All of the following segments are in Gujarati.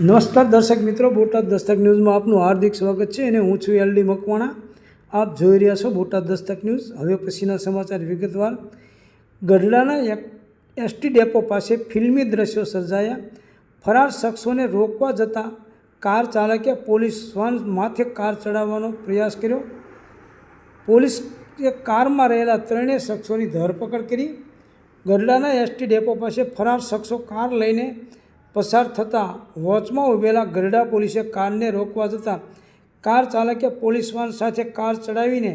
નમસ્કાર દર્શક મિત્રો, બોટાદ દસ્તક ન્યૂઝમાં આપનું હાર્દિક સ્વાગત છે અને હું છું LD મકવાણા। આપ જોઈ રહ્યા છો બોટાદ દસ્તક ન્યૂઝ। હવે પછીના સમાચાર વિગતવાર। ગઢડાના એસટી ડેપો પાસે ફિલ્મી દ્રશ્યો સર્જાયા। ફરાર શખ્સોને રોકવા જતાં કાર ચાલકે પોલીસ વાન માથે કાર ચડાવવાનો પ્રયાસ કર્યો। પોલીસે કારમાં રહેલા ત્રણેય શખ્સોની ધરપકડ કરી। ગઢડાના એસટી ડેપો પાસે ફરાર શખ્સો કાર લઈને પસાર થતાં વોચમાં ઊભેલા ગઢડા પોલીસે કારને રોકવા જતાં કાર ચાલકે પોલીસ વાન સાથે કાર ચડાવીને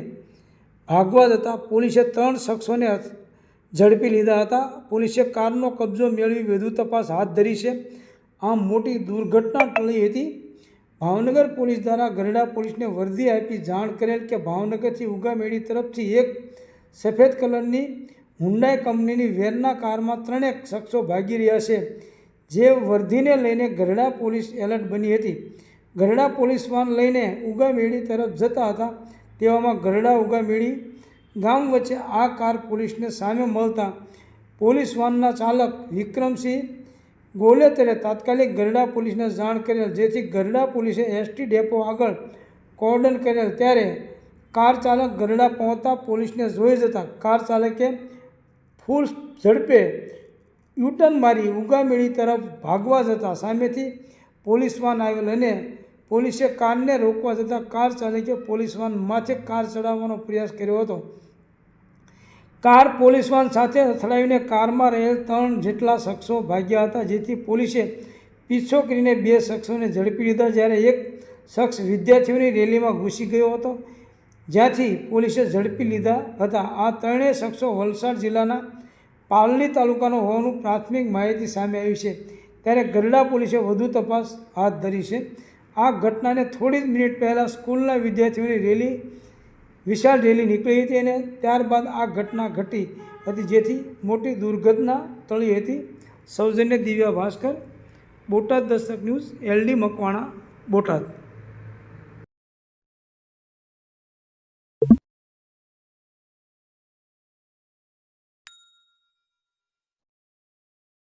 ભાગવા જતાં પોલીસે ત્રણ શખ્સોને ઝડપી લીધા હતા। પોલીસે કારનો કબજો મેળવી વધુ તપાસ હાથ ધરી છે। આમ મોટી દુર્ઘટના ટળી હતી। ભાવનગર પોલીસ દ્વારા ગઢડા પોલીસને વર્દી આપી જાણ કરેલ કે ભાવનગરથી ઉગામેડી તરફથી એક સફેદ કલરની હુન્ડાઈ કંપનીની વેરના કારમાં ત્રણેક શખ્સો ભાગી રહ્યા છે, જે વર્ધીને લઈને ગઢડા પોલીસ એલર્ટ બની હતી। ગઢડા પોલીસ વાન લઈને ઉગામેડી તરફ જતા હતા, તેવામાં ગઢડા ઉગામેડી ગામ વચ્ચે આ કાર પોલીસને સામે મળતા પોલીસ વાનના ચાલક વિક્રમસિંહ ગોલેતરે તાત્કાલિક ગઢડા પોલીસને જાણ કરેલ, જેથી ગઢડા પોલીસે એસટી ડેપો આગળ કોર્ડન કરેલ। ત્યારે કાર ચાલક ગઢડા પહોંચતા પોલીસને જોઈ જતા કાર ચાલકે ફૂલ ઝડપે યુટર્ન મારી ઉગામેડી તરફ ભાગવા જતાં સામેથી પોલીસ વાન આવેલ અને પોલીસે કારને રોકવા જતાં કાર ચાલકે પોલીસ વાન માથે કાર ચડાવવાનો પ્રયાસ કર્યો હતો। કાર પોલીસ વાન સાથે અથડાવીને કારમાં રહેલ 3 જેટલા શખ્સો ભાગ્યા હતા, જેથી પોલીસે પીછો કરીને 2 શખ્સોને ઝડપી લીધા। જ્યારે એક શખ્સ વિદ્યાર્થીઓની રેલીમાં ઘૂસી ગયો હતો, જ્યાંથી પોલીસે ઝડપી લીધા હતા। આ ત્રણેય શખ્સો વલસાડ જિલ્લાના પાલડી તાલુકાનો હોવાનું પ્રાથમિક માહિતી સામે આવી છે। ત્યારે ગઢડા પોલીસે વધુ તપાસ હાથ ધરી છે। આ ઘટનાને થોડી જ મિનિટ પહેલાં સ્કૂલના વિદ્યાર્થીઓની વિશાળ રેલી નીકળી હતી અને ત્યારબાદ આ ઘટના ઘટી હતી, જેથી મોટી દુર્ઘટના ટળી હતી। સૌજન્ય દિવ્યા ભાસ્કર, બોટાદ દસ્તક ન્યૂઝ, LD મકવાણા, બોટાદ।